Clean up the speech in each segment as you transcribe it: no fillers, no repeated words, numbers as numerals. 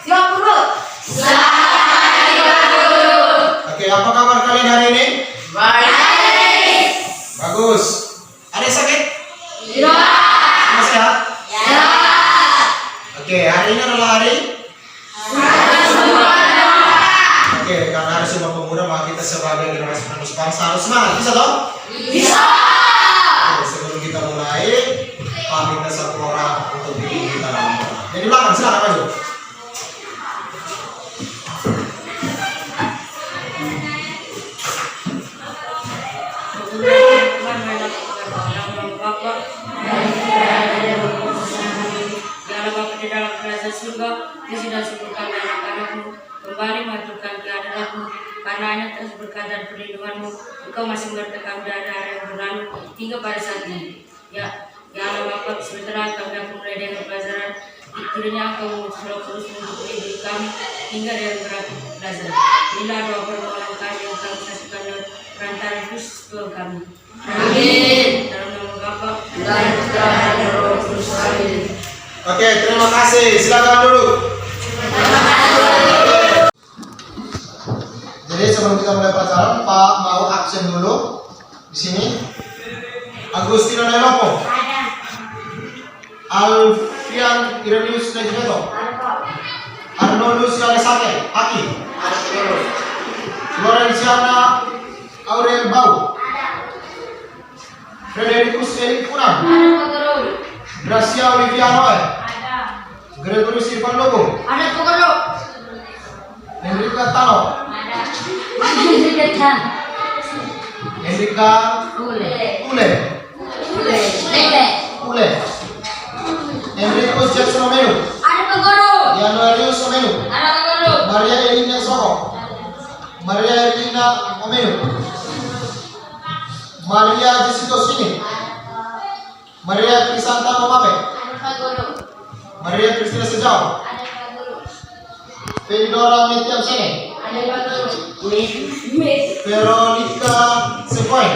Siap guru. Oke, apa kabar kalian hari ini? Baik. Bagus. Ada yang sakit? Tidak. Semua sehat? Ya. Oke, hari ini adalah hari. Oke, karena hari Sumpah Pemuda, maka kita sebagai generasi penerus bangsa harus semangat. Bisa toh? Bisa. Oke, sebelum kita mulai, Pak minta satu orang untuk bikin kita dalam doa. Jadi belakang, silakan maju. Kembali majukan kehadiratmu, karena hanya terus berkat dan perlindunganmu, Engkau masih menyertakan hari-hari yang berlalu hingga pada saat ini. Ya Allah Bapa, sementara kami akan mulai dengan pelajaran, kiranya Engkau mengutus Roh Kudus untuk hidup kami hingga dengan berapa pelajaran. Inilah doa permohonan kami yang kami saksikan dengan perantara Kristus Tuhan kami. Amin. Dalam nama Bapa Dan Putra dan Roh Kudus. Amin. Oke, terima kasih. Silakan duduk. Jadi sebelum kita mulai pelajaran, Pak mau absen dulu di sini. Agustino Nelopo. Ada. Alfian Irenius Nejimeto. Arnoldus Yalesake. Aki. Ada guru. Lorenciana Aurel Bau. Ada. Fredericus Erik Punam. Ada guru. Gracia Olivia Noel. Ada. Gregorius Irfan Logo. Ada guru. Hendrika Tano. Ada. Ada. Hendrika Ule. Ule. Ule. Lele. Ule. Enricus Jackson Omenu. Ada guru. Januarius Omenu. Ada guru. Maria Elina Soho. Maria Elina Omenu. Maria Jessica Sini. Maria Crisanta Momape. Ada guru. Maria Cristina Sejauh. Ada guru. Fedora Metiam Sene. Ada guru. Veronica Sepoy.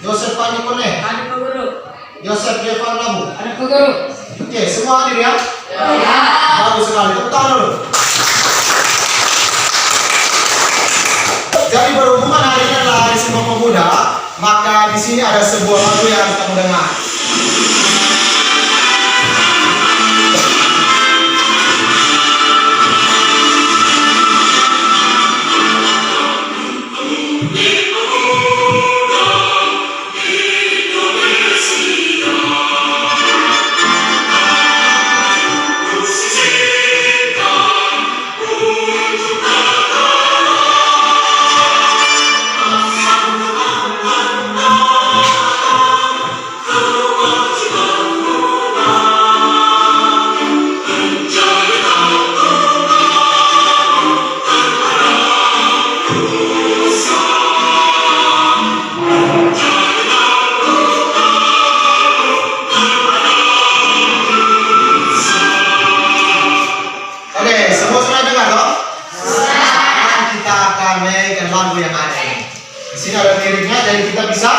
Joseph Panikone. Ada guru. Joseph Devan Labu. Ada guru. Oke, semua hadir ya? Ya. Bagus sekali. Tepuk tangan dulu. Jadi berhubungan hari ini adalah Hari Sumpah Pemuda, maka di sini ada sebuah lagu yang kita mau dengar. Oke, semua sudah dengar toh? Sekarang kita akan mainkan lagu yang ada ini. Di sini ada liriknya, jadi kita bisa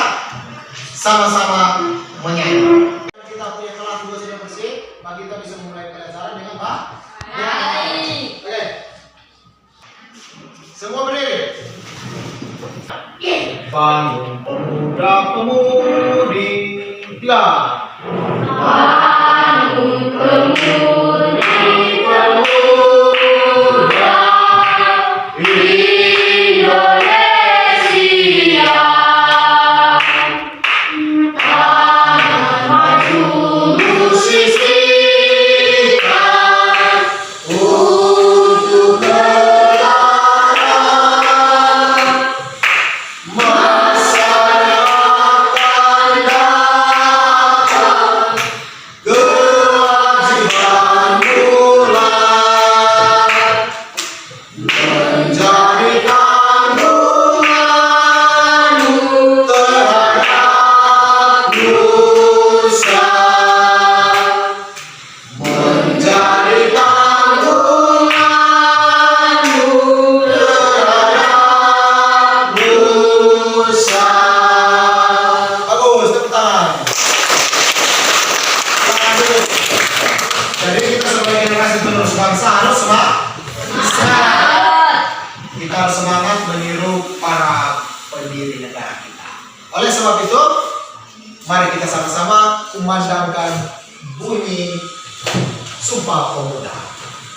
sama-sama menyanyi. Kita punya kelas juga sudah bersih, maka kita bisa mulai pelajaran dengan baik. Oke, semua berdiri. Bangun pemuda pemudi, lah. Bangun pemudi Indonesia, tangan maju sisihkan untuk negara, masa yang akan datang, kewajiban sebangsa harus semangat. Kita harus semangat meniru para pendiri negara kita. Oleh sebab itu, mari kita sama-sama kumandangkan bunyi Sumpah Pemuda.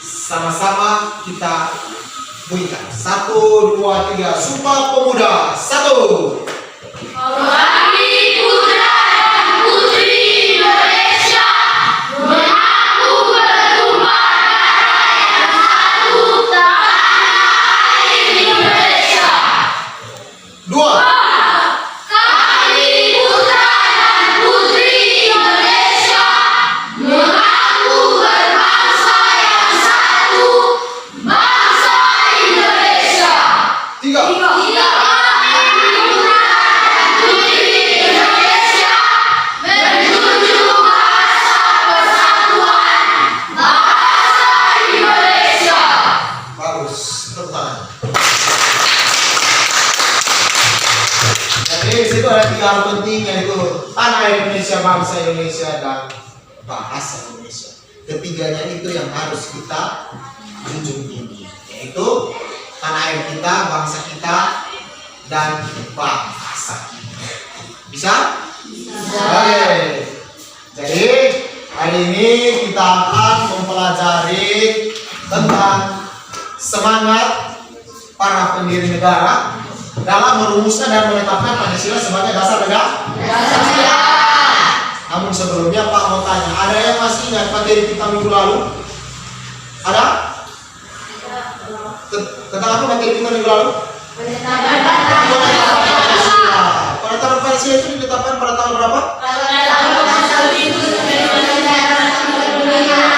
Sama-sama kita bunyikan. 1, 2, 3. Sumpah Pemuda. 1. Kami putra dan putri Indonesia mengaku bertumpah darah yang satu tanah air Indonesia. 2. Kami putra dan putri Indonesia mengaku berbangsa yang satu, bangsa Indonesia. 3. Jadi di situ ada 3 hal penting, yaitu tanah air Indonesia, bangsa Indonesia, dan bahasa Indonesia. Ketiganya itu yang harus kita junjung tinggi, yaitu tanah air kita, bangsa kita, dan bahasa kita. Bisa? Oke. Jadi hari ini kita akan mempelajari tentang semangat para pendiri negara dalam merumuskan dan menetapkan Pancasila sebagai dasar negara. Namun sebelumnya Pak mau tanya, ada yang masih ingat materi kita minggu lalu? Ada? Tentang apa materi kita minggu lalu? Penetapan Pancasila itu ditetapkan pada tanggal berapa?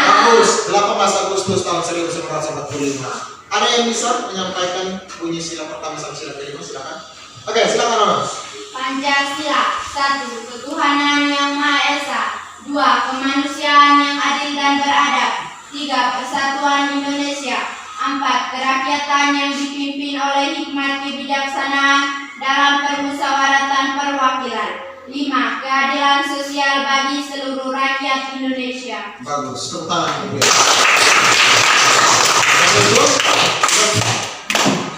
Bagus, 18 Agustus tahun 1945. Ada yang bisa menyampaikan bunyi sila pertama sampai sila kelima? Silakan. Oke, silakan Nono. Pancasila. 1. Ketuhanan yang Maha Esa. 2. Kemanusiaan yang adil dan beradab. 3. Persatuan Indonesia. 4. Kerakyatan yang dipimpin oleh hikmat kebijaksanaan dalam permusyawaratan perwakilan. 5. Keadilan sosial bagi seluruh rakyat Indonesia. Bagus, tepuk tangan.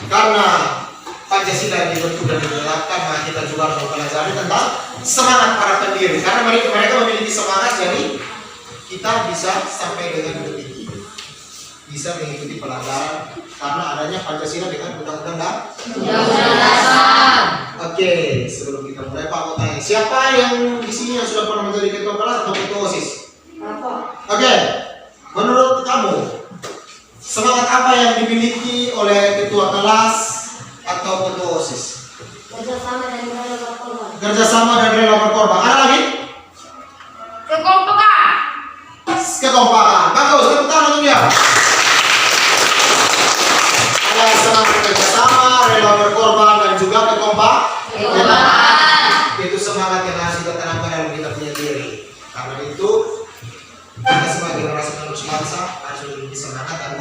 Karena Pancasila dibentuk dan ditetapkan, maka kita juga harus mempelajari tentang semangat para pendiri. Karena mereka memiliki semangat, jadi kita bisa sampai dengan detik ini, bisa mengikuti pelajaran karena adanya Pancasila dengan undang-undang dasar. Oke, sebelum kita mulai Pak mau tanya, siapa yang di sini yang sudah pernah menjadi ketua kelas atau ketua OSIS? Oke, menurut kamu semangat apa yang dimiliki oleh ketua kelas atau ketua OSIS? Kerjasama dan rela berkorban. Ada lagi? Kekompakan. Kekompakan. Bagus, tepuk tangan untuk dia. Ada semangat kerjasama, rela berkorban, dan juga kekompakan. Itu semangat yang harus kita tanamkan dalam kita punya diri. Karena itu kita sebagai generasi penerus bangsa harus memiliki semangat dan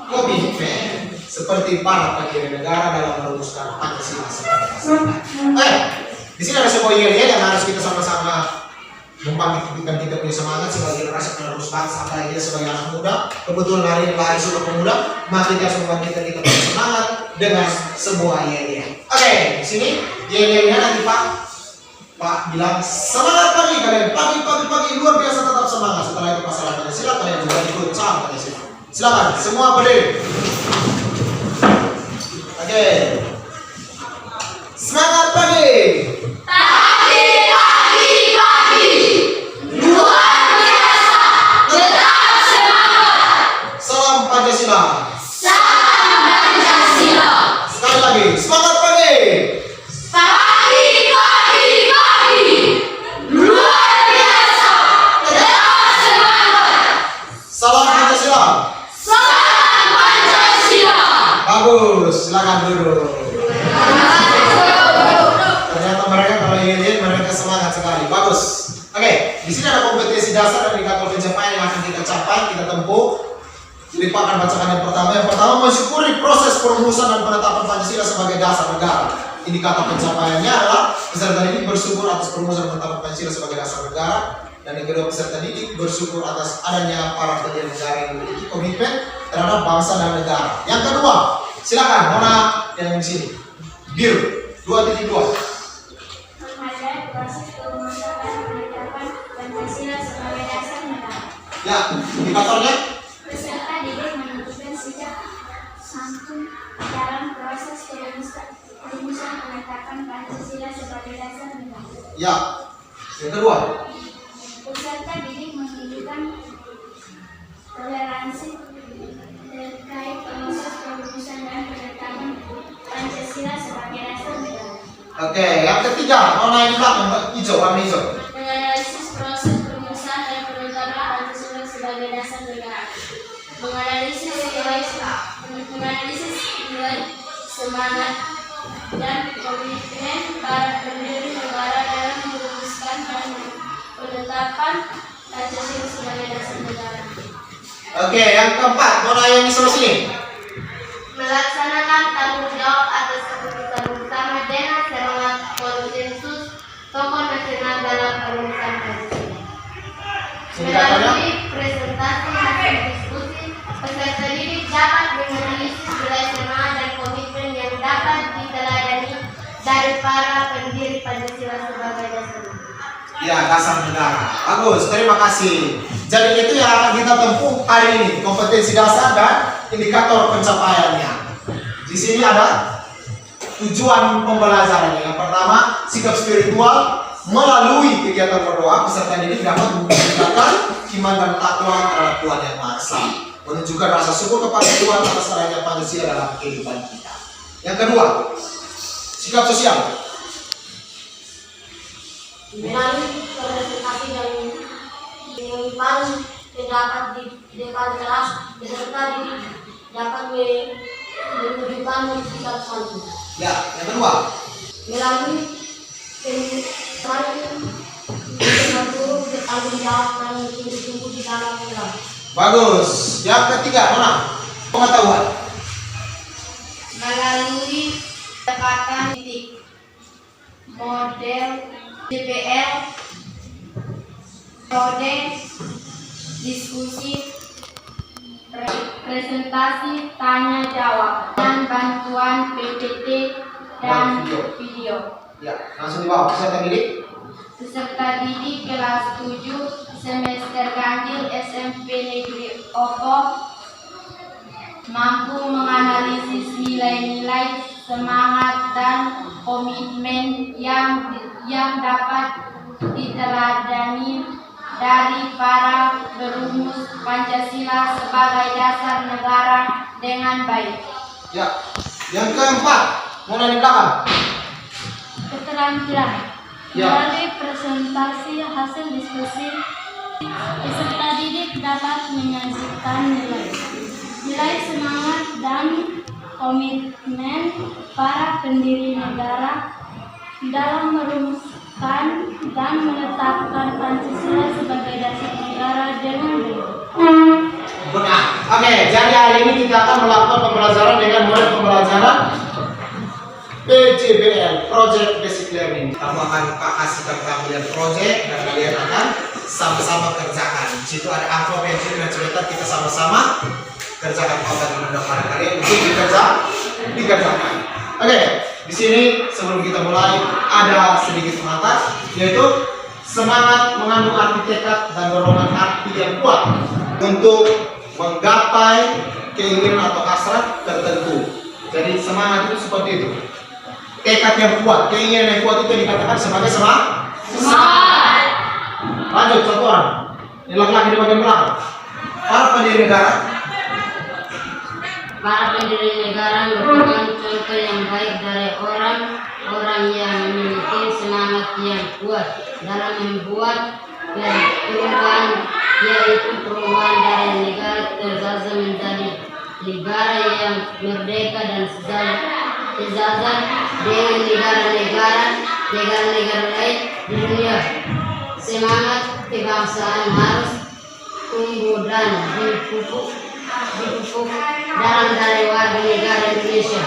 komitmen seperti para pendiri negara dalam merumuskan Pancasila sebagai dasar. Di sini ada sebuah yel-yel yang harus kita sama-sama membangkitkan kita punya semangat sebagai generasi penerus bangsa, apalagi sebagai anak muda. Kebetulan hari ini Hari Sumpah Pemuda, maka kita harus membangkitkan kita punya semangat dengan sebuah yel-yel. Oke, di sini yel-yelnya nanti Pak bilang semangat pagi kalian, pagi luar biasa, tetap semangat. Setelah itu pasaran Pancasila, kalian juga ikut salam Pancasila. Silakan semua berdiri. Oke, semangat pagi. Luar biasa, tetap semangat. Salam Pancasila. Salam Pancasila. Sekali lagi, semangat pagi. Luar biasa, tetap semangat. Salam Pancasila. Salam Pancasila. Bagus, silakan duduk. Ternyata mereka kalau ingin mereka semangat sekali. Bagus. Oke, di sini ada kompetensi dasar dan indikator pencapaian yang akan kita capai, kita tempuh. Jadi Pak akan bacakan yang pertama. Yang pertama, mensyukuri proses perumusan dan penetapan Pancasila sebagai dasar negara. Indikator pencapaiannya adalah peserta didik bersyukur atas perumusan dan penetapan Pancasila sebagai dasar negara. Dan yang kedua, peserta didik bersyukur atas adanya para pendiri negara yang memiliki komitmen terhadap bangsa dan negara. Yang kedua, silakan Mona yang di sini. Biru 2.2. Menghargai proses perumusan dan penetapan Pancasila sebagai dasar negara. Ya, indikatornya. Peserta didik menentukan sikap santun dalam proses perumusan penetapan Pancasila sebagai dasar negara. Ya. Yang kedua. Peserta didik menunjukkan toleransi terkait proses perumusan dan penetapan Pancasila sebagai dasar negara. Oke, yang ketiga, Mona yang di belakang, hijau, warna hijau. Menganalisis proses perumusan dan penetapan Pancasila sebagai dasar negara. Menganalisis nilai semangat dan komitmen para pendiri negara dalam merumuskan dan penetapan Pancasila sebagai dasar negara. Oke, yang keempat, Mona yang di sebelah sini. Melaksanakan tanggung jawab atas keputusan bersama dengan semangat konsensus tokoh nasional dalam perumusan Pancasila. Melalui presentasi hasil diskusi, peserta didik dapat menganalisis nilai semangat dan komitmen yang dapat diteladani dari para pendiri Pancasila sebagai dasar negara. Ya, dasar negara. Bagus, terima kasih. Jadi itu yang akan kita tempuh hari ini, kompetensi dasar dan indikator pencapaiannya. Di sini ada tujuan pembelajarannya. Yang pertama, sikap spiritual. Melalui kegiatan berdoa, peserta didik dapat meningkatkan iman dan takwa terhadap Tuhan Yang Maha Esa, menunjukkan rasa syukur kepada Tuhan atas adanya Pancasila dalam kehidupan kita. Yang kedua, sikap sosial. Melalui presentasi dan pengumpulan terdapat di depan kelas, peserta didik dapat menunjukkan sikap santun. Ya, yang kedua. Melalui penelitian guru bertanggung jawab dan sungguh-sungguh di dalam kelas. Bagus. Yang ketiga, Mona, pengetahuan. Melalui pendekatan titik model DPR, metode diskusi, presentasi tanya jawab dan bantuan PPT dan video. Ya, langsung di bawah peserta didik. Peserta didik kelas 7 semester ganjil SMP Negeri Opo mampu menganalisis nilai-nilai semangat dan komitmen yang dapat diteladani dari para perumus Pancasila sebagai dasar negara dengan baik. Ya, yang keempat, Mona di belakang. Keterampilan. Ya. Melalui presentasi hasil diskusi, peserta didik dapat menyajikan nilai semangat dan komitmen para pendiri negara dalam merumuskan dan menetapkan Pancasila sebagai dasar negara dengan baik. Benar. Oke, jadi hari ini kita akan melakukan pembelajaran dengan model pembelajaran PJBL, Project Basic Learning. Kamu akan kasihkan kalian project dan kalian akan sama-sama kerjakan. Di situ ada amplop yang dan cerita kita sama-sama kerjakan apa yang sudah pada kalian untuk dikerjakan. Oke, di sini sebelum kita mulai ada sedikit pengantar, yaitu semangat mengandung arti tekad dan dorongan hati yang kuat untuk menggapai keinginan atau hasrat tertentu. Jadi semangat itu seperti itu. Tekad yang kuat, keinginan yang kuat itu dikatakan sebagai semangat. Lanjut, satu orang. Ini laki-laki di bagian belakang. Para pendiri negara. Para pendiri negara merupakan contoh yang baik dari orang-orang yang memiliki semangat yang kuat dalam membuat perubahan, yaitu perubahan dari negara terjajah menjadi negara yang merdeka dan sejajar dengan negara-negara lain di dunia. Semangat kebangsaan harus tumbuh dan dipupuk dalam dari warga negara Indonesia.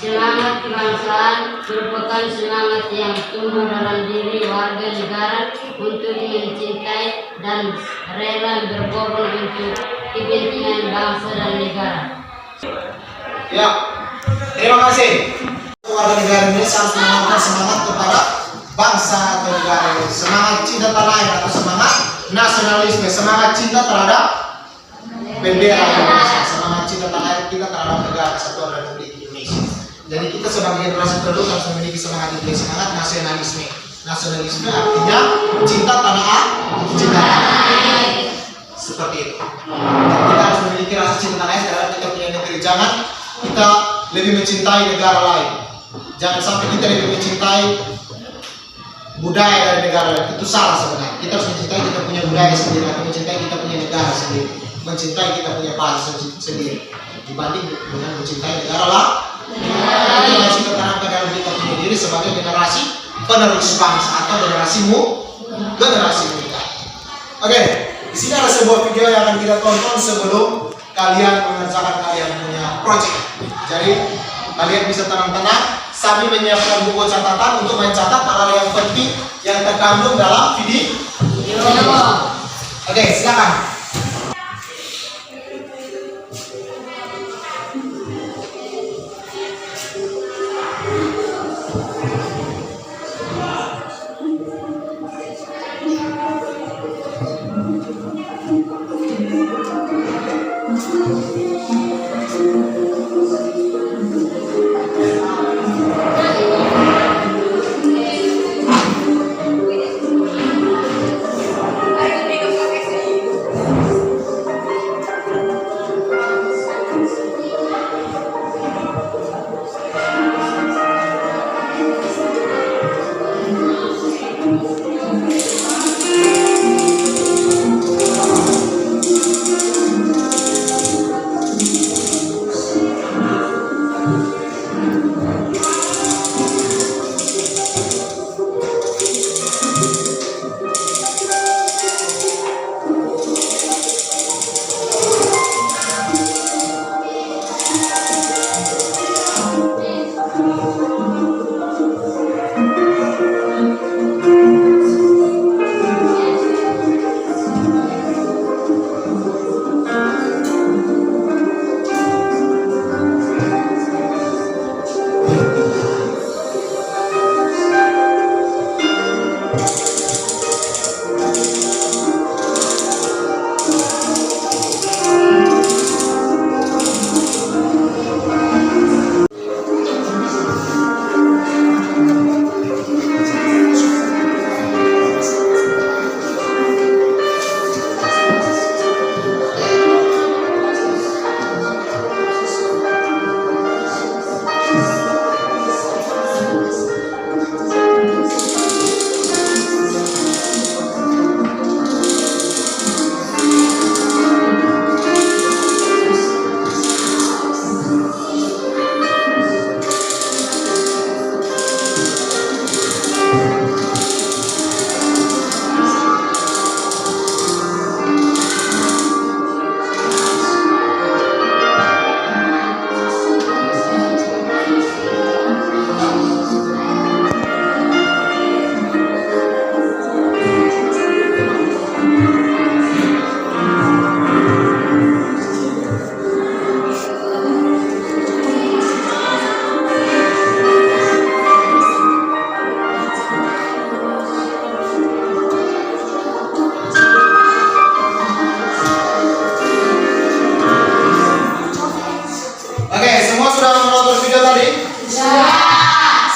Semangat kebangsaan merupakan semangat yang tumbuh dalam diri warga negara untuk mencintai dan rela berkorban untuk kepentingan bangsa dan negara. Ya, terima kasih. Warga negara Indonesia harus menanamkan semangat kepada bangsa atau negara ini. Semangat cinta tanah air atau semangat nasionalisme, semangat cinta terhadap bendera Indonesia, semangat cinta tanah air kita terhadap negara Kesatuan Republik Indonesia. Jadi kita sebagai generasi terus harus memiliki semangat itu, semangat nasionalisme. Nasionalisme artinya cinta tanah air, seperti itu. Dan kita harus memiliki rasa cinta tanah air dalam kita punya negeri. Jangan kita lebih mencintai negara lain. Jangan sampai kita lebih mencintai budaya dari negara lain. Itu salah sebenarnya. Kita harus mencintai kita punya budaya sendiri, atau mencintai kita punya negara sendiri, mencintai kita punya bangsa sendiri, dibanding dengan mencintai negara lain. Itu harus kita tanamkan dalam kita punya diri sebagai generasi penerus bangsa atau generasi kita. Oke, di sini ada sebuah video yang akan kita tonton sebelum kalian mengerjakan kalian punya project. Jadi kalian bisa tenang-tenang sambil menyiapkan buku catatan untuk mencatat hal yang penting yang terkandung dalam video. Oke, silakan.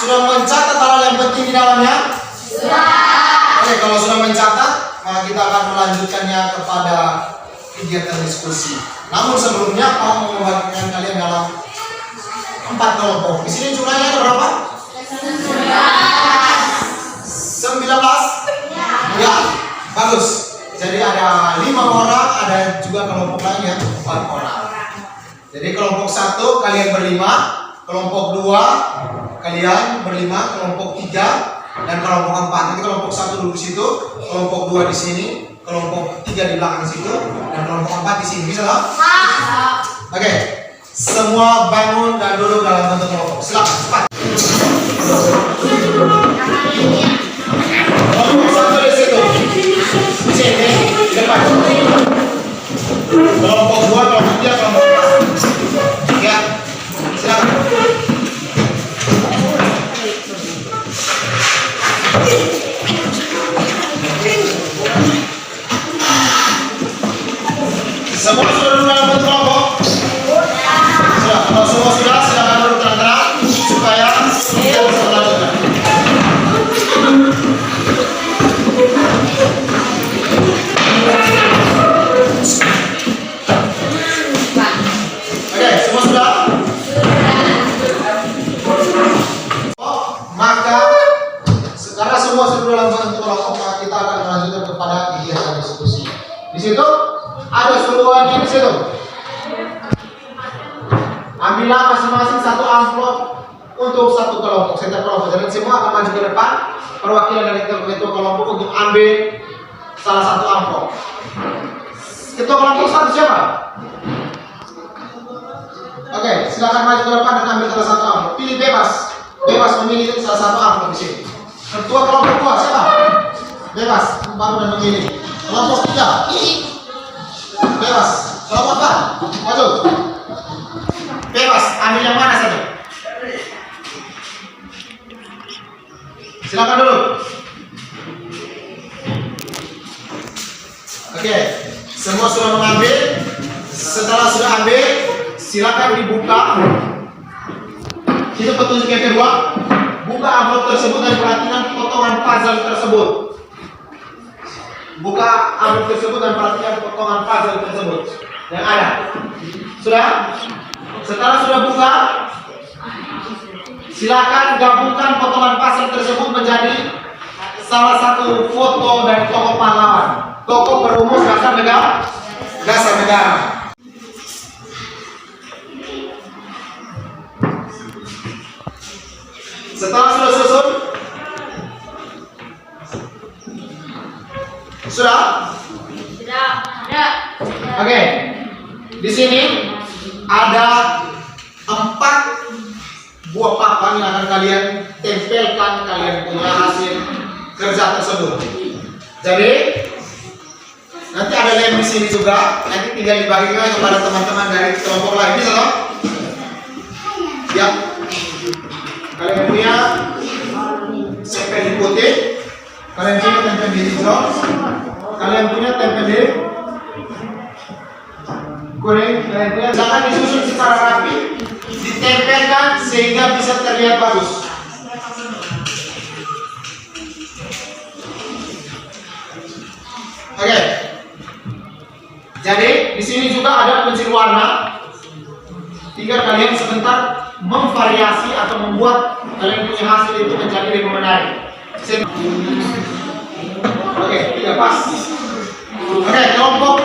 Sudah mencatat hal yang penting di dalamnya? Sudah. Oke, kalau sudah mencatat, maka kita akan melanjutkannya kepada kegiatan diskusi. Namun sebelumnya, Pak mau membagikan kalian dalam 4 kelompok. Di sini jumlahnya ada berapa? 19? Ya, bagus. Jadi ada 5 orang, ada juga kelompok lain yang 4 orang. Jadi kelompok 1 kalian berlima, kelompok 2 kalian berlima, kelompok 3 dan kelompok 4. Nanti kelompok 1 dulu di situ, kelompok 2 di sini, kelompok 3 di belakang situ, dan kelompok 4 di sini. Bisa lah? Oke. semua bangun dan duduk dalam bentuk kelompok. Silakan cepat. Kelompok satu di situ. Di sini di depan. Kelompok dua, kelompok tiga, kelompok empat. Ya, silakan. Semua sudah duduk dalam bentuk kelompok? Sudah, kalau semua sudah, silakan duduk tenang-tenang supaya kita bisa melanjutkan. Oke, semua sudah? Maka sekarang semua sudah dalam bentuk kelompok, maka kita akan melanjutkan kepada kegiatan diskusi. Di situ ada seluruhannya di situ. Ambillah masing-masing satu amplop untuk satu kelompok, setiap kelompok. Dan semua akan maju ke depan, perwakilan dari ketua kelompok untuk ambil salah satu amplop. Ketua kelompok satu siapa? Oke, silakan maju ke depan dan ambil salah satu amplop. Pilih bebas, bebas memilih salah satu amplop di sini. Ketua kelompok dua siapa? Bebas, baru dan memilih. Kelompok tiga, bebas. Kelompok empat, maju. Bebas, ambil yang mana saja. Silakan dulu. Oke, semua sudah mengambil. Setelah sudah ambil, silakan dibuka. Itu petunjuk yang kedua. Buka amplop tersebut dan perhatikan potongan puzzle tersebut. Buka amplop tersebut dan perhatikan potongan puzzle tersebut yang ada. Sudah? Setelah sudah buka, silakan gabungkan potongan puzzle tersebut menjadi salah satu foto dari tokoh pahlawan, tokoh perumus dasar negara. Setelah sudah susun, sudah? Oke. Di sini ada 4 buah papan yang akan kalian tempelkan, kalian punya hasil kerja tersebut. Jadi nanti ada lem di sini juga, nanti tinggal dibagikan kepada teman-teman dari kelompok lain, bisa toh? Ya. Kalian punya tempel di putih, kalian punya tempel di hijau, kalian punya tempel di kuning, kalian punya. Jangan disusun secara rapi, ditempelkan sehingga bisa terlihat bagus. Oke. Jadi di sini juga ada pensil warna. Tinggal kalian sebentar memvariasi atau membuat kalian punya hasil itu menjadi lebih menarik. Oke, tidak pas. Oke, kelompok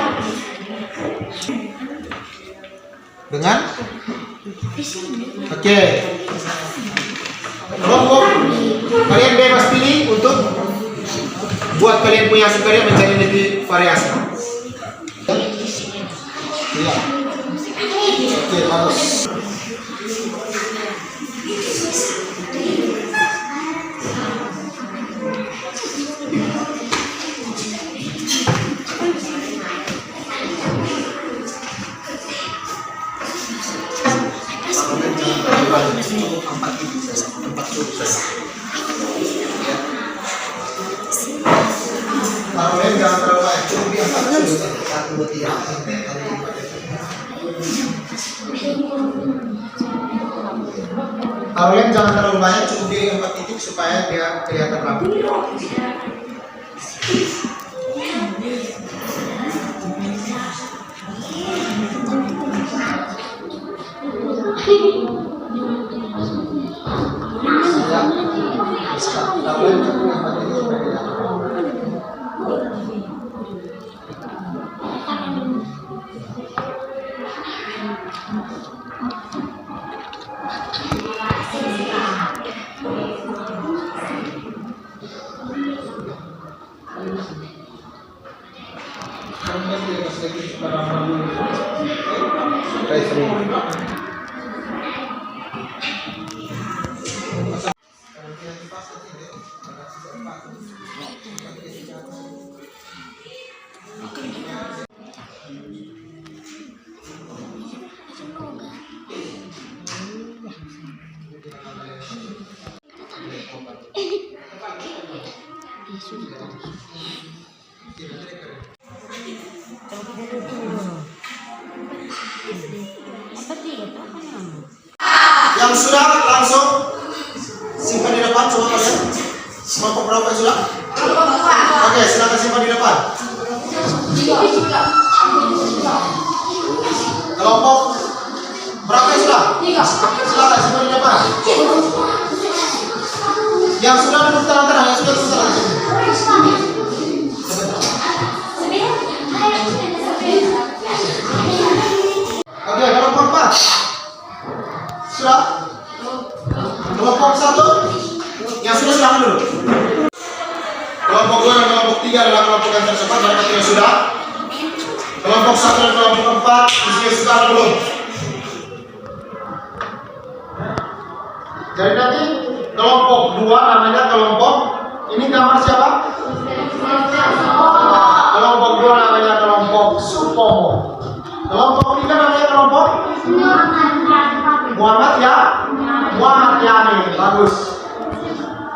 dengan oke. Kelompok kalian bebas pilih untuk buat kalian punya hasil karya menjadi lebih variasi. Ya. Oke, bagus. Taruhnya jangan terlalu banyak, cukup di 1, 2, 3. Taruhnya jangan terlalu banyak, cukup di 4 titik supaya dia kelihatan rapi. Yang sudah langsung simpan di depan, coba kalian. Kelompok berapa yang sudah? Oke, silakan simpan di depan. Kelompok berapa yang sudah? Silakan simpan di depan. Yang sudah duduk tangan-tangan, yang sudah duduk tangan. Oke, kelompok 4 sudah. Kelompok 1 yang sudah silahkan dulu. Kelompok 2 dan kelompok 3 adalah kelompok yang tercepat dan yang sudah. Kelompok 1 dan kelompok 4 isinya sudah belum. Jadi nanti kelompok 2 namanya kelompok, ini gambar siapa? Kelompok 2 namanya kelompok Supomo. Kelompok 3 namanya kelompok Muhammad Yani. Bagus.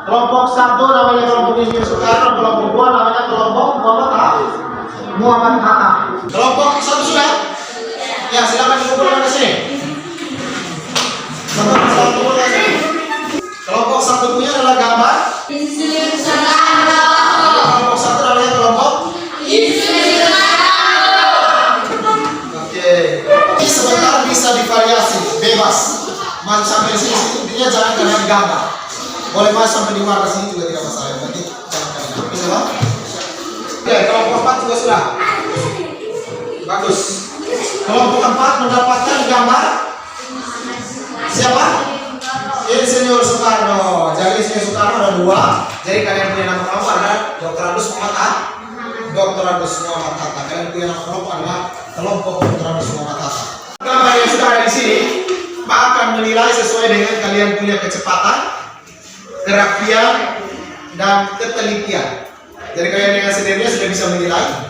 Kelompok 1 namanya kelompok Insinyur Soekarno. Kelompok 2 namanya kelompok Muhammad Hatta. Kelompok 1 sudah? Ya, silakan dikumpulkan ke sini. Kelompok 1 punya adalah gambar Insinyur Soekarno. kelompok 1 namanya kelompok. Oke. Sebentar bisa divariasi, bebas. Man sampai sini intinya jangan kalian gambar. Boleh mas sampai di luar sini juga tidak masalah. Nanti jangan kalian. Bisa bang? Oke, kelompok 4 juga sudah. Bagus. Kelompok 4 mendapatkan gambar siapa? Insinyur Soekarno. Jadi Insinyur Soekarno ada 2. Jadi kalian punya nama kelompok adalah Dr. Agus Muhammad Hatta. Dr. Agus Muhammad Hatta. Kalian punya nama kelompok adalah kelompok Dr. Agus Muhammad Hatta. Gambar yang sudah ada di sini akan menilai sesuai dengan kalian punya kecepatan, kerapian, dan ketelitian. Jadi kalian dengan sendirinya sudah bisa menilai.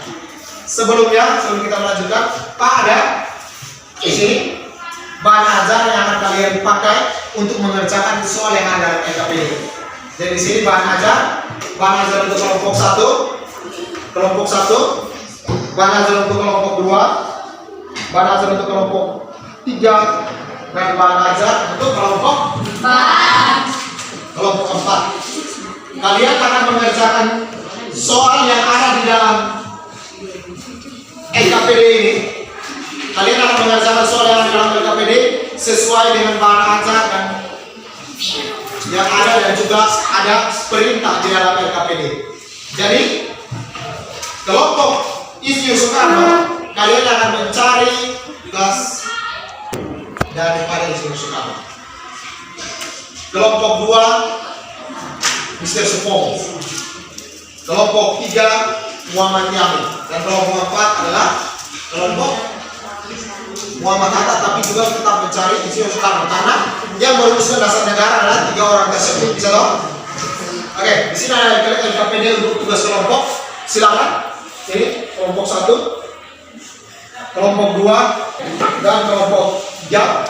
Sebelum kita melanjutkan, Pak ada di sini bahan ajar yang akan kalian pakai untuk mengerjakan soal yang ada dalam LKPD. Jadi di sini bahan ajar untuk kelompok 1, bahan ajar untuk kelompok 2, bahan ajar untuk kelompok 3, dan bahan ajar untuk kelompok 4. Kalian akan mengerjakan soal yang ada di dalam LKPD ini. Kalian akan mengerjakan soal yang ada di dalam LKPD sesuai dengan bahan ajar dan yang ada, dan juga ada perintah di dalam LKPD. Jadi kelompok Insinyur Soekarno, kalian akan mencari tugas daripada Insinyur Soekarno. Kelompok 2 Mr. Supomo. Kelompok 3 Muhammad Yani. Dan kelompok 4 adalah kelompok Muhammad Hatta, tapi juga tetap mencari Insinyur Soekarno karena yang merumuskan dasar negara adalah 3 orang tersebut. Bisa toh? Oke, di sini ada LKPD untuk tugas kelompok. Silakan. Ini kelompok 1, kelompok 2, dan kelompok 3,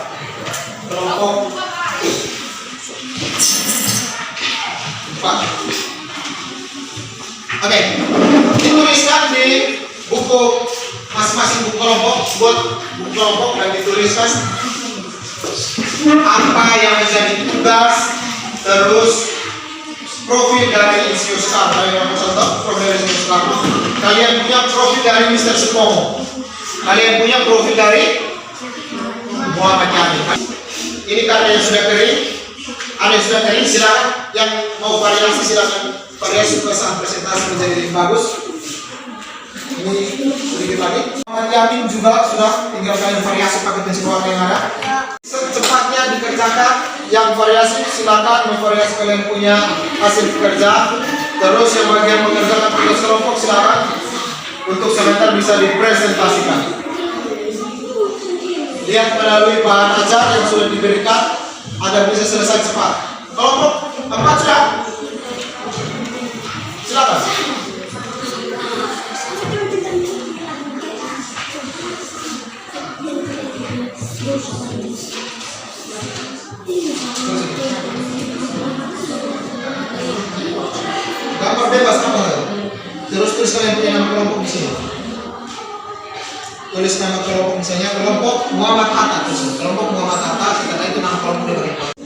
kelompok 4. Oke, dituliskan di buku masing-masing buku kelompok, buat buku kelompok, dan dituliskan apa yang menjadi tugas, terus profil dari Insinyur Soekarno. Yang contoh profil dari Insinyur Soekarno, kalian punya profil dari Mr. Supomo, kalian punya profil dari Muhammad Yani. Ini karena yang sudah kering, ada yang sudah kering, silakan yang mau variasi silakan variasi pesan presentasi menjadi lebih bagus. Ini sedikit lagi. Muhammad Yamin juga sudah, tinggal kalian variasi pakai pensil warna yang ada. Secepatnya dikerjakan. Yang variasi silakan memvariasi kalian punya hasil kerja. Terus yang bagian mengerjakan tugas kelompok silakan untuk sebentar bisa dipresentasikan. Lihat melalui bahan ajar yang sudah diberikan agar bisa selesai cepat. Kelompok 4 sudah. Silakan. Gambar bebas apa? Terus tulis kalian punya nama kelompok di sini. Tulis nama kelompok, misalnya kelompok Muhammad Hatta. Kelompok Muhammad Hatta, kita itu nama kelompok di bagian bawah.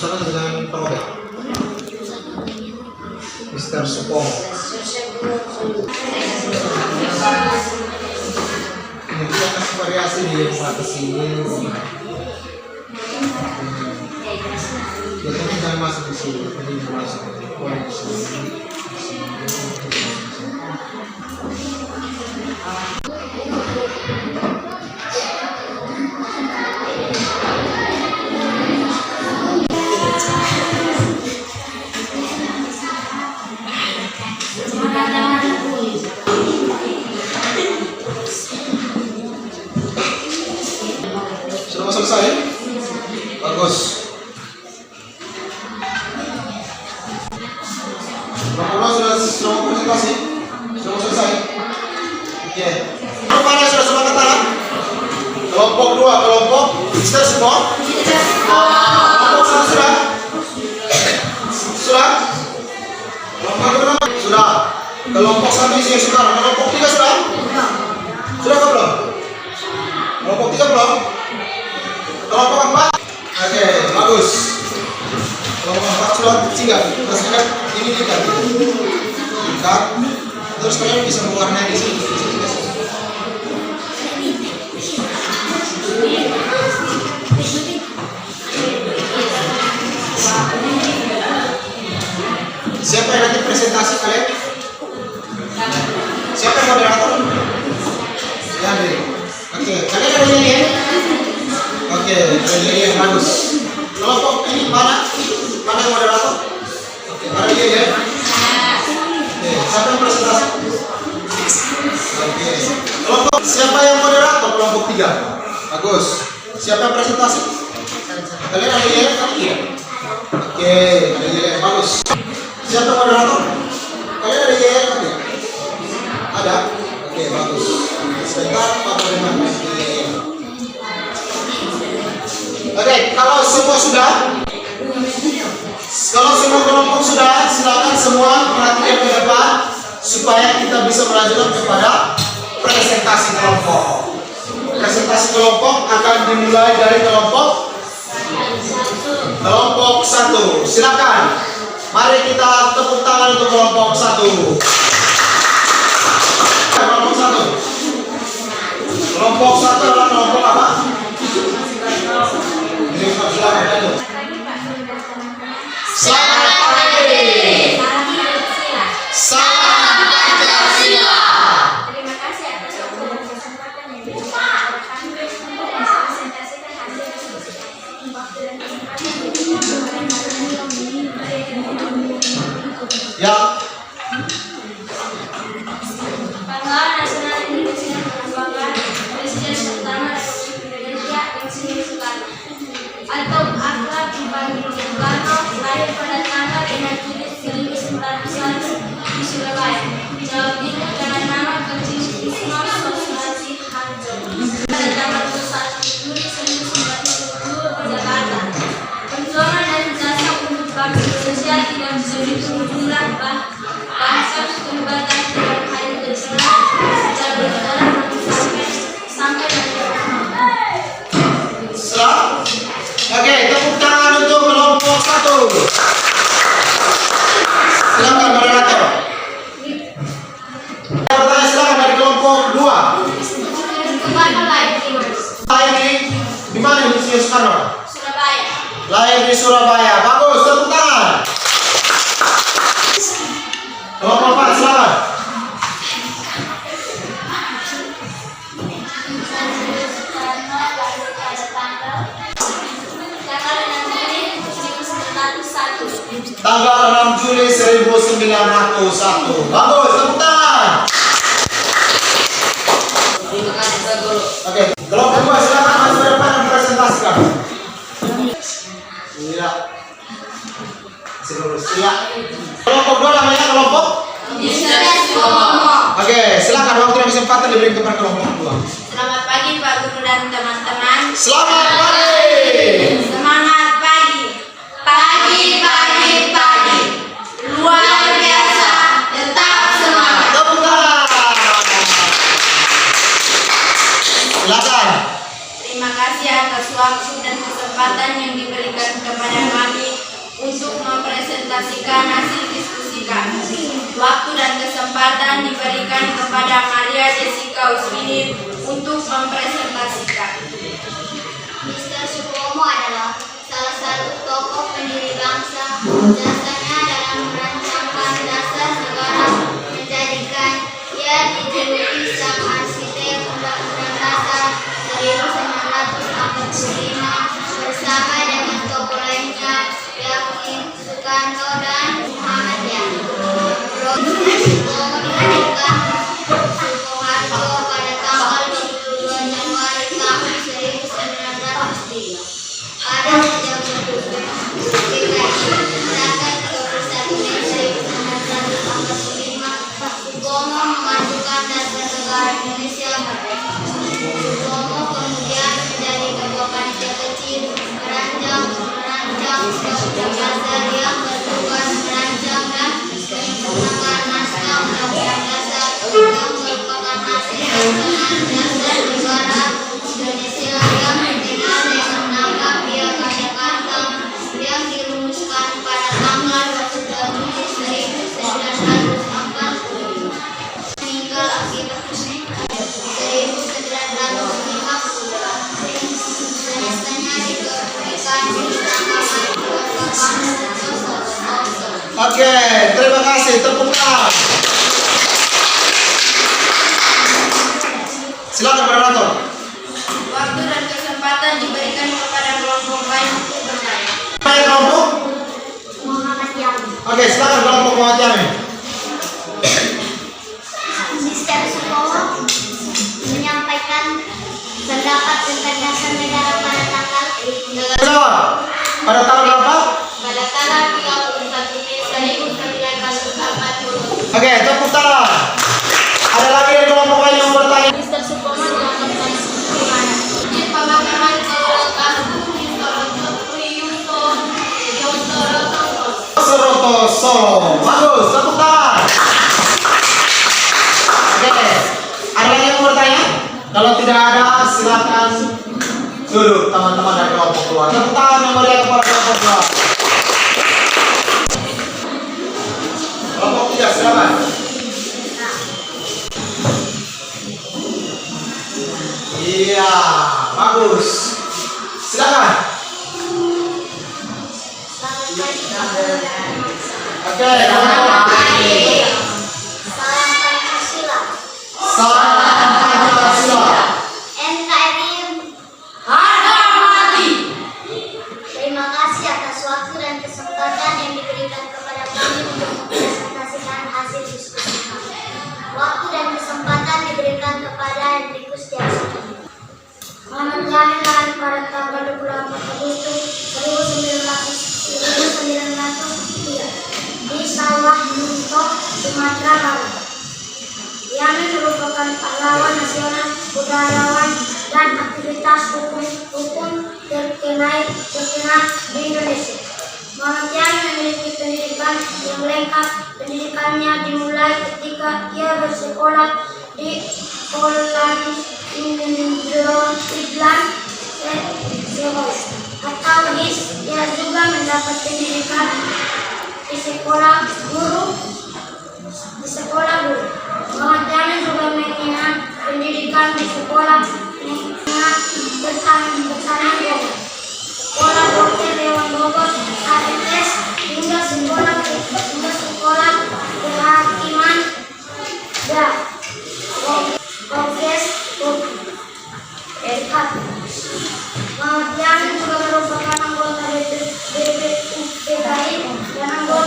Sana dengan perobek Mr. Supong. Ini kita kasih variasi di yang atas sini. Biasanya jangan masuk di sini, jadi masuk di sini. Sudah mau selesai? Bagus. Sudah mau presentasi? Sudah mau selesai? Oke. Mana sudah semua katakan? Kelompok 2, kelompok Mister semua? Kelompok 1 sudah? Sudah? Kelompok 2 sudah. Kelompok 1 isi sekarang. Kelompok 3 sudah? Sudah atau belum? Kelompok 3 belum? Kelompok 4? Oke, bagus. Kelompok 4 sudah singkat. Kita singkat ini kita singkat. Terus kalian bisa mewarnai di sini. Siapa yang nanti presentasi kalian? Siapa yang moderator? Ya, deh. Oke, kalian ada ini ya? Oke, ini yang bagus. Kelompok ini mana? Mana yang moderator? Oke, ada ini ya? Oke, siapa yang presentasi? Oke, kelompok siapa yang moderator? Kelompok 3. Bagus. Siapa yang presentasi? Kalian ada ini ya? Oke, ini yang bagus. Siapa yang moderator? Kalian ada ini ya? Ada? Oke, bagus. Sebentar, Pak Bagaimana? Oke, kalau semua sudah, kalau semua kelompok sudah, silakan semua perhatikan ke depan supaya kita bisa melanjutkan kepada presentasi kelompok. Presentasi kelompok akan dimulai dari kelompok 1. Silakan. Mari kita tepuk tangan untuk kelompok 1. Kelompok 1. Kelompok 1 adalah kelompok apa? Selamat pagi. Salam Pancasila. Terima kasih atas waktu dan kesempatan yang diberikan kepada kami untuk mempresentasikan hasil waktu dan kesempatan Ya. Pahlawan Nasional Indonesia merupakan Presiden pertama Republik Indonesia Insinyur Soekarno atau akrab dipanggil Soekarno, lahir pada tanggal 5 Juli 1901 di Surabaya, Jawa Timur dengan nama Kecil-Isno Soswati Harjo. Pada tanggal 21 Juli 1990 di Jakarta. Perjuangan dan jasa untuk bangsa Indonesia tidak bisa dihitung jumlah bahkan keterlibatan dalam hari kecil secara berjalan sampai Setelah? Oke, tepuk tangan untuk kelompok 1. Silakan moderator. Pertanyaan silakan dari kelompok 2. Lahir di mana Insinyur Soekarno? Surabaya. Lahir di Surabaya. Bagus, tepuk tangan. Kelompok 4 silakan. tanggal 6 Juli 1901. Bagus, tepuk tangan. Terima kasih Pak Guru. Oke, kelompok 2 silakan maju ke depan dan presentasikan. Iya. Masih lurus. Iya. Kelompok 2 namanya kelompok. Mister Supomo. Oke, silakan waktu dan kesempatan diberi kepada kelompok 2. Selamat pagi Pak Guru dan teman-teman. Selamat pagi. Semangat pagi. Pagi, pagi, pagi. Luar biasa. Tetap semangat. Tepuk tangan. Silakan. Terima kasih atas waktu dan kesempatan yang diberikan kepada kami untuk mempresentasikan hasil diskusi kami. Waktu dan kesempatan diberikan kepada Maria Jessica Usmini untuk mempresentasikan. Mister Supomo adalah salah satu tokoh pendiri bangsa. Jasanya dalam merancangkan dasar negara menjadikan ia dijuluki sang arsitek Undang-Undang Dasar 1945 bersama dengan tokoh lainnya yakni Soekarno dan Muhammad Yani. Supomo dilahirkan Sukoharjo pada tanggal 22 Januari tahun 1903. Pada sejak DKI, tanggal 31 Mei 1945, Supomo memajukan dasar negara Indonesia merdeka. Supomo kemudian menjadi ketua panitia kecil merancang undang-undang dasar yang bertugas merancang dan menyempurnakan naskah undang-undang dasar yang merupakan hasil rancangan dasar negara Indonesia yang dikenal dengan nama Piagam Jakarta yang dirumuskan pada tanggal 22 Juli 1945 meninggal akibat 1950. Jenazahnya dikebumikan di pemakaman Oke, terima kasih. Tepuk tangan. Silakan moderator. Waktu dan kesempatan diberikan kepada kelompok lain untuk bertanya. Baik kelompok. Muhammad Yani. Oke, silakan kelompok Muhammad Yani. Mister Supomo menyampaikan pendapat tentang dasar negara pada tanggal Jawab. Pada tanggal berapa? 31 Mei 1940. Oke, tepuk tangan. Ada lagi dari kelompok lain yang mau bertanya? Mister Supomo melakukan bagaimana? Di pemakaman Serotoso. Bagus, tepuk tangan. Oke, ada lagi yang mau bertanya? Kalau tidak ada, silakan duduk teman-teman dari kelompok dua. Tepuk tangan yang meriah kepada kelompok dua. Kelompok tiga, silakan. Iya, bagus. Silakan. Oke, Salam Pancasila. salam Pancasila. NKRI. harga mati. Terima kasih atas waktu dan kesempatan yang diberikan kepada kami untuk mempresentasikan hasil diskusi kami. Waktu dan kesempatan diberikan kepada Hendrikus Tiasno. Muhammad Yani lahir pada tanggal 28 Agustus 1903 di Sawah Lunto, Sumatera Barat. Yani merupakan pahlawan nasional, budayawan, dan aktivitas hukum terkenal di Indonesia. Muhammad Yani memiliki pendidikan yang lengkap. Pendidikannya dimulai ketika ia bersekolah di Poland atau HIS. Ia juga mendapat pendidikan di sekolah guru. Muhammad Yani juga mengenyam pendidikan di sekolah menengah bertahan Bogor, sekolah Dr. Dewan Bogor AMS, hingga sekolah kehakiman dan Kongres Muhammad Yani juga merupakan anggota DPU DKI dan anggota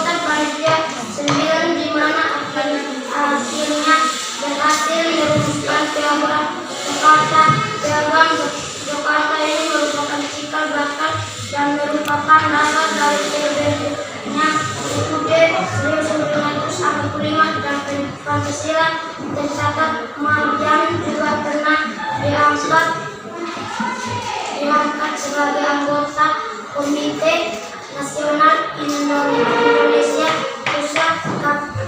Jakarta. Piagam Jakarta ini merupakan cikal bakal dan merupakan dasar dari terbentuknya UUD 1945 dan Pancasila. Tercatat Marjan juga pernah diangkat sebagai anggota Komite Nasional Indonesia Pusat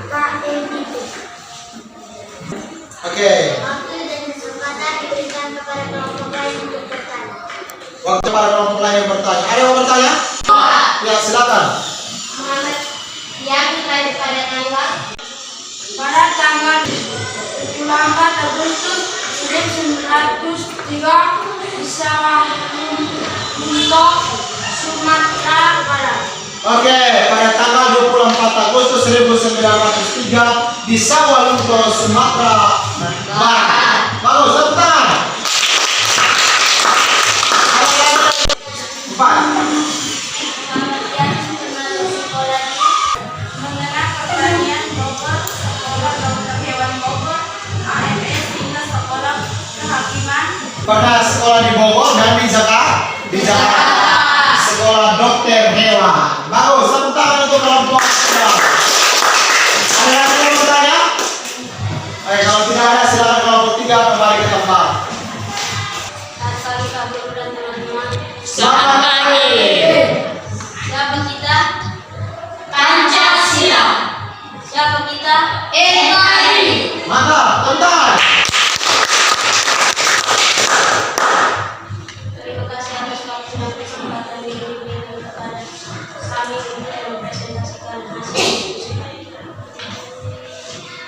KKNIP. Oke. Waktu dan kesempatan diberikan kepada kelompok lain untuk bertanya. Waktu para kelompok lain yang bertanya. Ada yang mau bertanya? Ya, silakan. Muhammad yang lahir pada tanggal pada tanggal 24 Agustus 1903 di Sawalunto, Sumatera Barat. Oke, pada tanggal 24 Agustus 1903 di Sawalunto, Sumatera Barat. Bagus, tepuk tangan. Empat. Mengenal pertanian Bogor, sekolah dokter hewan Bogor, AMS hingga sekolah kehakiman. Pada sekolah di Bogor dan di Jakarta. Sekolah dokter hewan. Bagus, tepuk tangan untuk kelompok. Ada yang mau bertanya? Oke, kalau tidak ada silakan kelompok 3 kembali ke tempat. Selamat pagi Pak Guru dan teman-teman. Selamat pagi. Siapa kita? Pancasila. Siapa kita? NKRI. Mantap, tepuk tangan. Terima kasih atas waktu dan kesempatan yang diberikan kepada kami untuk mempresentasikan hasil diskusi.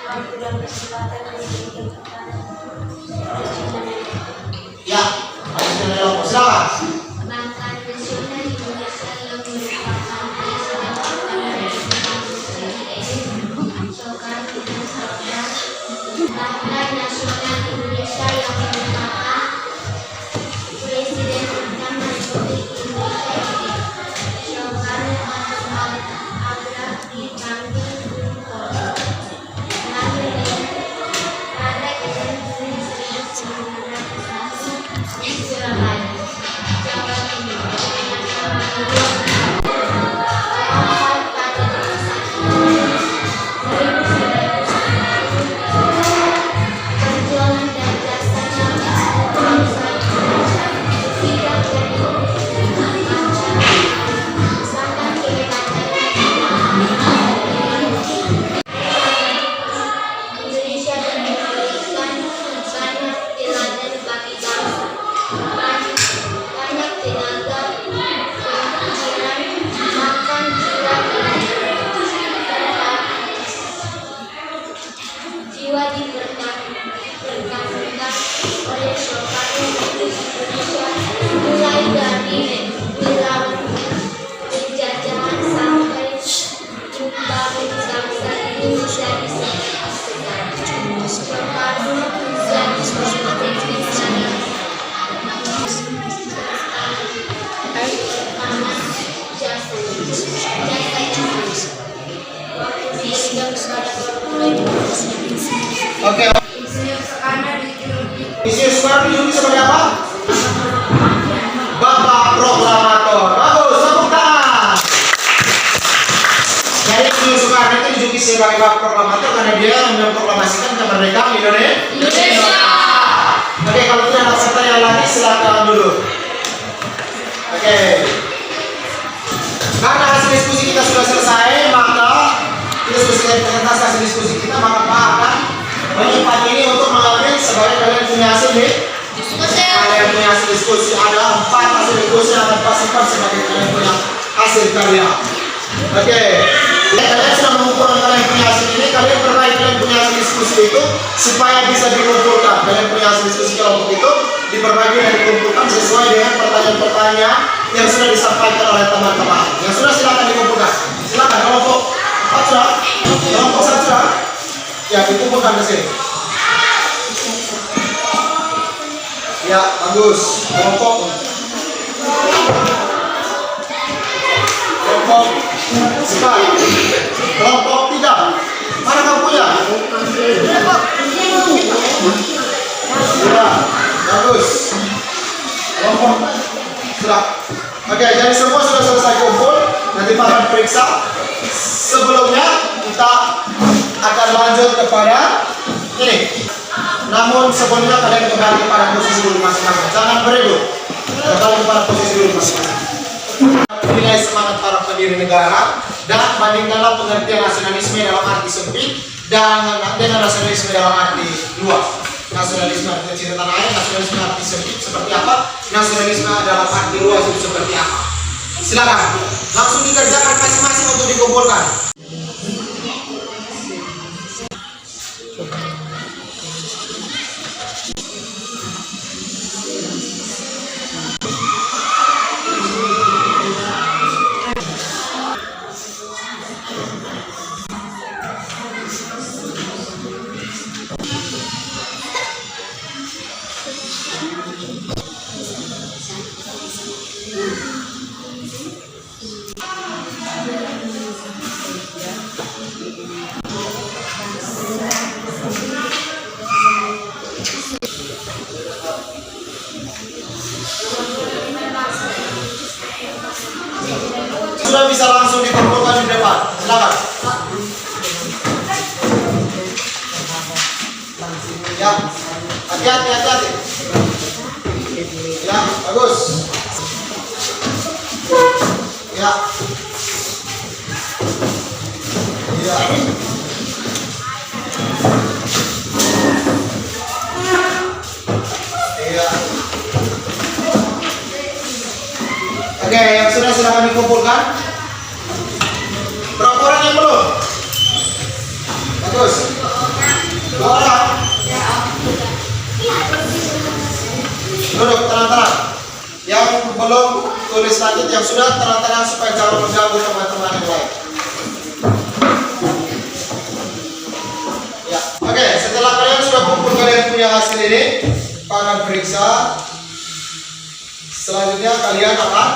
Waktu dan kesempatan yang diberikan kepada Ya, ayo kelompok silakan. Kebanggaan nasional Indonesia yang merupakan dasar Soekarno dan Hatta. Kebanggaan nasional Indonesia yang merupakan Presiden pertama Republik Indonesia Soekarno Hatta dipanggil Bung Karno. Lahir pada Januari 1901 di Surabaya, Jawa Timur. Wafat pada 21 perjuangan dan jasanya untuk bangsa Indonesia tidak sangat Indonesia dan memberikan banyak teladan bagi bangsa. Banyak tenaga, pemikiran, bahkan jiwa dipertahankan oleh Soekarno untuk Indonesia, mulai dari melawan penjajahan sampai membangun bangsa ini menjadi sejarah. Soekarno menjadi pemimpin besar karena jasanya. Waktu diberikan kepada kelompok lain. Oke. Insinyur Soekarno dijuluki Insinyur Soekarno dijuluki sebagai apa? Bapak Proklamator. Bagus, tepuk tangan. Jadi Insinyur Soekarno itu dijuluki sebagai Bapak Proklamator karena dia memproklamasikan kemerdekaan Indonesia. Oke, kalau tidak ada pertanyaan lagi silakan dulu. Oke. Karena hasil diskusi kita sudah selesai, maka kita sudah selesai presentasi hasil diskusi kita, maka Pak akan menyimpan ini untuk mengambil sebagai kalian punya hasil nih. Kalian punya hasil diskusi, ada 4 hasil diskusi yang akan pastikan sebagai kalian punya hasil karya. Oke. Kalian sudah mengumpulkan kalian punya hasil ini, kalian perbaiki kalian punya hasil diskusi itu supaya bisa dikumpulkan. Kalian punya hasil diskusi kelompok itu diperbagi dan dikumpulkan sesuai dengan pertanyaan-pertanyaan yang sudah disampaikan oleh teman-teman. Yang sudah silakan dikumpulkan. Silakan kelompok 4 sudah, kelompok 1 sudah. Ya, dikumpulkan ke sini. Ya, bagus. Kelompok 4, kelompok 3. Mana kamu punya? Ya. bagus. Kelompok sudah. Oke, jadi semua sudah selesai kumpul. Nanti Pak akan periksa. Sebelumnya kita akan lanjut kepada ini. Namun sebelumnya kalian kembali kepada posisi dulu masing-masing. Jangan berebut. Kembali kepada posisi dulu masing-masing. Nilai semangat para pendiri negara dan bandingkanlah pengertian nasionalisme dalam arti sempit dengan nasionalisme dalam arti luas. Nasionalisme arti cinta tanah air, nasionalisme arti sempit seperti apa? Nasionalisme dalam arti luas itu seperti apa? Silakan langsung dikerjakan masing-masing untuk dikumpulkan. Sudah bisa langsung dikumpulkan di depan. Silakan. Ya, hati-hati. Ya, bagus. Ya. Ya. Iya. Oke, yang sudah silakan dikumpulkan. Berapa orang yang belum? Bagus. 2 orang. Duduk tenang-tenang. Yang belum tulis lanjut, yang sudah tenang-tenang supaya jangan mengganggu teman-teman yang lain. Ya, oke. Setelah kalian sudah kumpul kalian punya hasil ini, Pak akan periksa. Selanjutnya kalian akan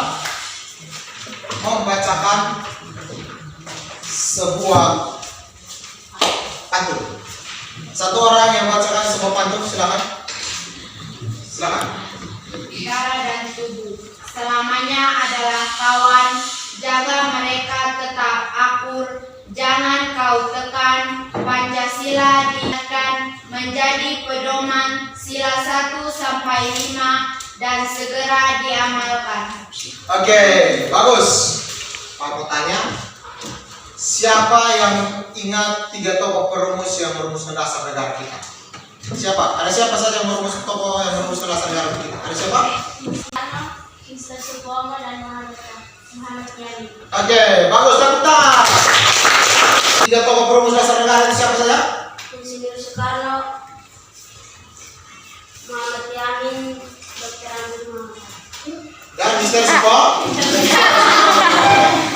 membacakan sebuah pantun. Satu orang yang bacakan sebuah pantun, silakan. Silakan. Darah dan tubuh selamanya adalah kawan, jaga mereka tetap akur, jangan kau tekan. Pancasila diingatkan menjadi pedoman sila 1 sampai 5 dan segera diamalkan. Oke, bagus. Pak mau tanya, siapa yang ingat 3 tokoh perumus yang merumuskan dasar negara kita? Siapa? Ada siapa saja yang merumuskan tokoh yang merumuskan dasar negara kita? Ada siapa? Mr. Supomo dan Muhammad Nyali. Oke, bagus. Tepuk tangan. 3 tokoh perumus dasar negara itu siapa saja? Insinyur Soekarno, Muhammad Yamin, Dr. Abdul Muhammad. Dan Mr. Supo.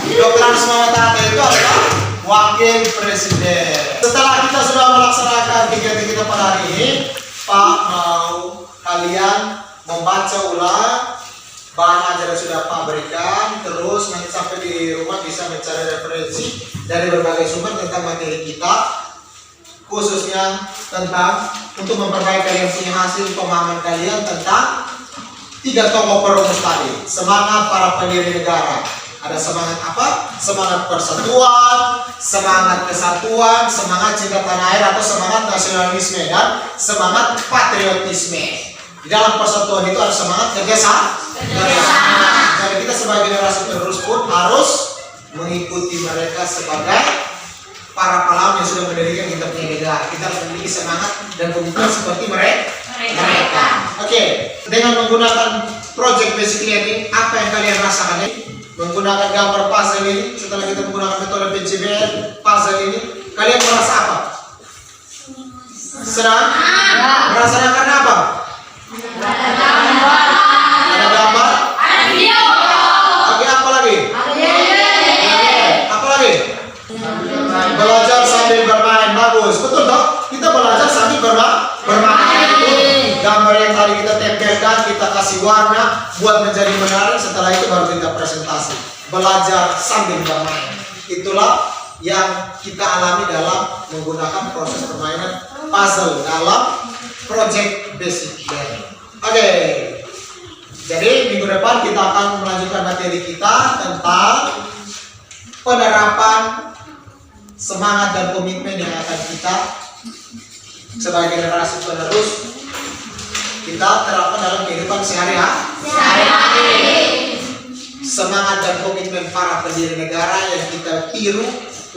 Dr. Muhammad Hatta itu adalah Wakil Presiden. Setelah kita sudah melaksanakan kegiatan kita pada hari ini, Pak mau kalian membaca ulang bahan ajar yang sudah Pak berikan, terus nanti sampai di rumah bisa mencari referensi dari berbagai sumber tentang materi kita, khususnya tentang untuk memperbaiki kalian punya hasil pemahaman kalian tentang 3 tokoh perumus tadi. Semangat para pendiri negara. Ada semangat apa? Semangat persatuan, semangat kesatuan, semangat cinta tanah air atau semangat nasionalisme dan semangat patriotisme. Di dalam persatuan itu ada semangat kerjasama. Jadi kita sebagai generasi penerus pun harus mengikuti mereka sebagai para pahlawan yang sudah mendirikan kita punya negara. Kita harus memiliki semangat dan pemikiran seperti mereka. Oke, dengan menggunakan project basic learning, apa yang kalian rasakan ini? Menggunakan gambar puzzle ini, setelah kita menggunakan metode PCBL puzzle ini, kalian merasa apa? Senang? Merasa karena apa? Ada gambar? Oke, apa lagi? Apa lagi? Belajar sambil bermain. Bagus, betul dong? Kita belajar sambil bermain. Gambar yang tadi kita tempelkan, kita kasih warna buat menjadi menarik. Setelah itu baru kita presentasi. Belajar sambil bermain. Itulah yang kita alami dalam menggunakan proses permainan puzzle dalam project basic learning. Oke. Jadi minggu depan kita akan melanjutkan materi kita tentang penerapan semangat dan komitmen yang akan kita sebagai generasi penerus kita terapkan dalam kehidupan sehari-hari. Semangat dan komitmen para pendiri negara yang kita tiru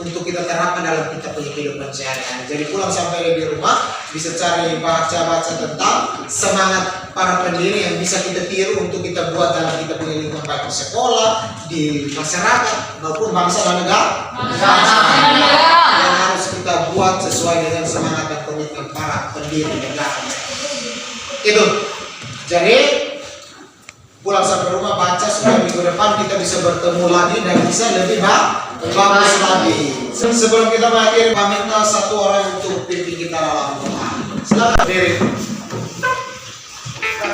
untuk kita terapkan dalam kita punya kehidupan sehari-hari. Jadi pulang sampai di rumah bisa cari baca-baca tentang semangat para pendiri yang bisa kita tiru untuk kita buat dalam kita punya lingkungan baik di sekolah, di masyarakat maupun bangsa dan negara. Yang harus kita buat sesuai dengan semangat dan komitmen para pendiri negara. Itu. Jadi pulang sampai rumah baca supaya minggu depan kita bisa bertemu lagi dan bisa lebih bagus lagi. Sebelum kita mengakhiri, minta satu orang untuk pimpin kita dalam doa. Silakan diri.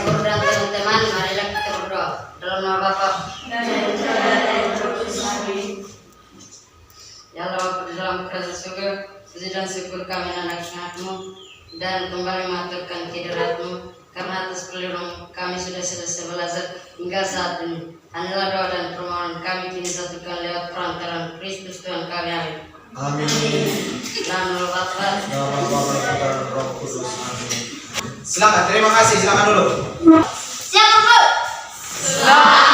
Guru dan teman-teman, marilah kita berdoa. Dalam nama Bapa dan Ya Allah, Bapa di dalam kerajaan surga, puji dan syukur kami anak-anak-Mu dan kembali mengaturkan kehadirat-Mu karena atas pelindung kami sudah selesai belajar hingga saat ini. Inilah doa dan permohonan kami kini satukan lewat perantaraan Kristus Tuhan kami. Amin. Dalam nama Bapa dan Roh Kudus. Amin. Silakan, terima kasih. Silakan dulu. Siap, Bu. Selamat